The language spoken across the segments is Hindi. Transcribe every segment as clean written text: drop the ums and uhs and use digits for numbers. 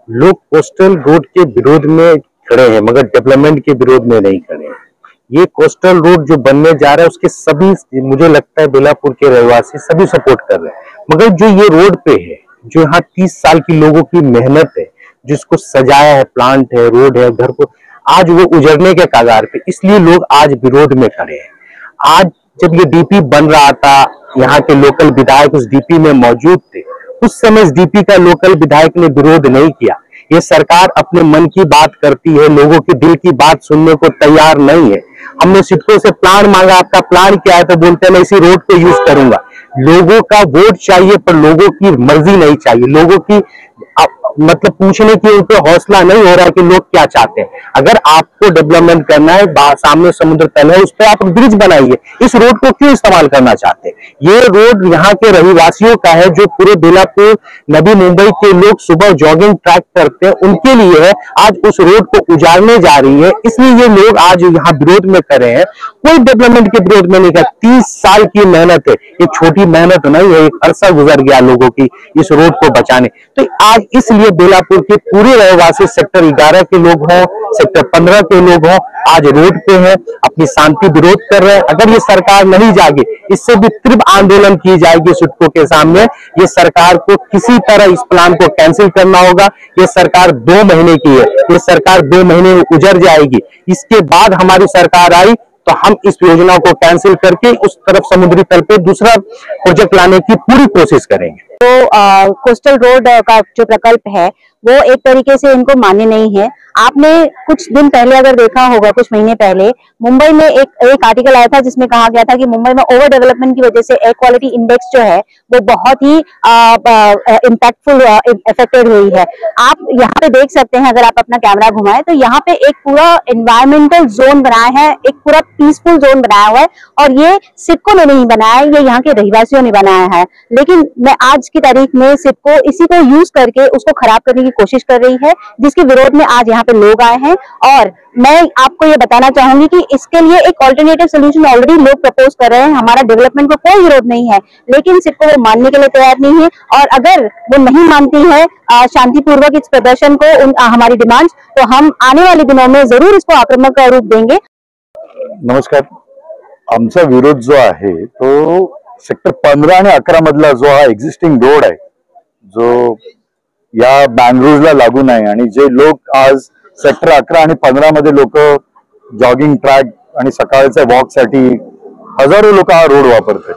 लोग कोस्टल रोड के विरोध में खड़े हैं मगर डेवलपमेंट के विरोध में नहीं खड़े हैं। ये कोस्टल रोड जो बनने जा रहा है उसके सभी मुझे लगता है बेलापुर के रहवासी सभी सपोर्ट कर रहे हैं, मगर जो ये रोड पे है, जो यहाँ 30 साल की लोगों की मेहनत है, जिसको सजाया है, प्लांट है, रोड है, घर को, आज वो उजड़ने के कगार पे, इसलिए लोग आज विरोध में खड़े हैं। आज जब ये डीपी बन रहा था, यहाँ के लोकल विधायक उस डीपी में मौजूद थे, उस समय इस डीपी का लोकल विधायक ने विरोध नहीं किया। ये सरकार अपने मन की बात करती है, लोगों के दिल की बात सुनने को तैयार नहीं है। हमने सिडको से प्लान मांगा, आपका प्लान क्या है, तो बोलते हैं मैं इसी रोड पे यूज करूंगा। लोगों का वोट चाहिए पर लोगों की मर्जी नहीं चाहिए। लोगों की मतलब पूछने की उन पे हौसला नहीं हो रहा है कि लोग क्या चाहते हैं। अगर आपको डेवलपमेंट करना है, सामने समुद्र तल है, उस पर आप ब्रिज बनाइए। इस रोड को क्यों इस्तेमाल करना चाहते हैं? ये रोड यहाँ के रहिवासियों का है, जो पूरे बेलापुर, नवी मुंबई के लोग सुबह जॉगिंग ट्रैक करते हैं, उनके लिए है। आज उस रोड को उजाड़ने जा रही है, इसलिए ये लोग आज यहाँ विरोध में खड़े हैं। कोई डेवलपमेंट के विरोध में नहीं कर। 30 साल की मेहनत है, ये छोटी मेहनत नहीं है, एक अरसा गुजर गया लोगों की इस रोड को बचाने। तो आज इसलिए बेलापुर के पूरे रहवासी, सेक्टर 11 के लोग हों, सेक्टर 15 के लोग हों, आज रोड पे हैं, अपनी शांति विरोध कर रहे हैं। अगर ये सरकार नहीं जागे, इससे भी तीव्र आंदोलन की जाएगी सिडको के सामने। ये सरकार को किसी तरह इस प्लान को कैंसिल करना होगा। ये सरकार 2 महीने की है, ये सरकार 2 महीने में उजड़ जाएगी। इसके बाद हमारी सरकार आई तो हम इस योजना को कैंसिल करके उस तरफ समुद्री तल पे दूसरा प्रोजेक्ट लाने की पूरी कोशिश करेंगे। तो कोस्टल रोड का जो प्रकल्प है वो एक तरीके से इनको मान्य नहीं है। आपने कुछ दिन पहले अगर देखा होगा, कुछ महीने पहले मुंबई में एक आर्टिकल आया था जिसमें कहा गया था कि मुंबई में ओवर डेवलपमेंट की वजह से एयर क्वालिटी इंडेक्स जो है वो बहुत ही इम्पैक्टफुल इफेक्टेड हुई है। आप यहाँ पे देख सकते हैं, अगर आप अपना कैमरा घुमाएं तो यहाँ पे एक पूरा एनवायरमेंटल जोन बनाया है, एक पूरा पीसफुल जोन बनाया हुआ है, और ये सिडको ने नहीं बनाया है, ये यहाँ के रहवासियों ने बनाया है। लेकिन मैं आज की तारीख में सिडको इसी को यूज करके उसको खराब करने की कोशिश कर रही है, जिसके विरोध में आज यहाँ पे लोग आए हैं। और मैं आपको ये बताना चाहूंगी कि इसके लिए एक ऑल्टरनेटिव सोल्यूशन ऑलरेडी लोग प्रपोज कर रहे हैं। हमारा डेवलपमेंट को कोई विरोध नहीं है, लेकिन सिडको वो मानने के लिए तैयार नहीं है। और अगर वो नहीं मानती है शांतिपूर्वक इस प्रदर्शन को, हमारी डिमांड्स, तो हम आने वाले दिनों में जरूर इसको आक्रमक रूप देंगे। नमस्कार. आमचा विरोध जो आहे तो सेक्टर 15 आणि 11 मधला जो हा एक्झिस्टिंग रोड आहे, जो या मॅनग्रोव्हला लागून आहे, आणि जे लोक आज सेक्टर 11 आणि 15 मध्ये लोक जॉगिंग ट्रॅक आणि सकाळच्या वॉक साठी हजारो लोक हा रोड वापरतात.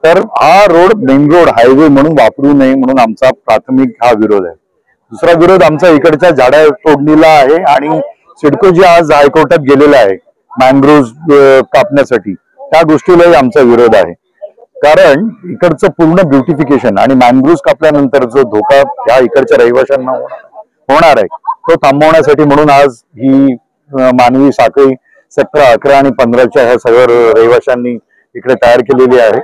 तर हा रोड मेन रोड हायवे म्हणून वापरू नये म्हणून आमचा प्राथमिक हा विरोध आहे. दुसरा विरोध आमचा इकडच्या झाडा तोडणीला आहे, आणि सिडको जे आज हायकोर्टात गेलेला आहे मॅनग्रोव्ह कापण्यासाठी, त्या गोष्टीलाही आमचा विरोध आहे. कारण इकडचं पूर्ण ब्युटिफिकेशन आणि मॅनग्रोव्ह कापल्यानंतर जो धोका ह्या इकडच्या रहिवाशांना होणार आहे तो थांबवण्यासाठी म्हणून आज ही मानवी साखळी सेक्टर 11 आणि 15च्या ह्या सगळ्या रहिवाशांनी इकडे तयार केलेली आहे,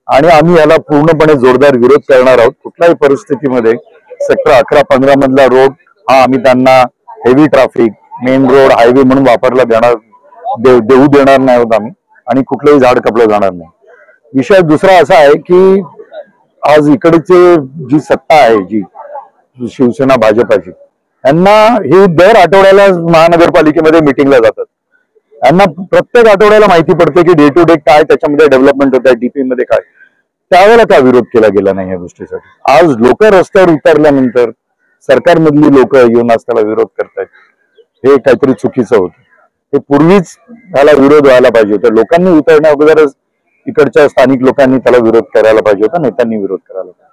आणि आम्ही याला पूर्णपणे जोरदार विरोध करणार आहोत. कुठल्याही परिस्थितीमध्ये सेक्टर 11-15 मधला रोड हा आम्ही त्यांना heavy traffic main road highway म्हणून वापरला देऊ देणार नाही आहोत आम्ही, आणि कुठलंही झाड कापलं जाणार नाही. विषय दुसरा असा आहे की आज इकडचे जी सत्ता आहे, जी शिवसेना भाजपाची, यांना हे दर आठवड्याला महानगरपालिकेमध्ये मिटिंगला जातात. यांना प्रत्येक आठवड्याला माहिती पडते की डे टू डे काय त्याच्यामध्ये डेव्हलपमेंट होत आहे, डीपी मध्ये काय. त्यावेळेला का विरोध केला गेला नाही या गोष्टीसाठी? आज लोक रस्त्यावर उतरल्यानंतर सरकारमधली लोक येऊन आज त्याला विरोध करतायत, हे काहीतरी चुकीचं होतं. हे पूर्वीच त्याला विरोध व्हायला पाहिजे होता. लोकांनी उतरण्या अगोदरच इकडच्या स्थानिक लोकांनी त्याला विरोध करायला पाहिजे होता, नेत्यांनी विरोध करायला पाहिजे.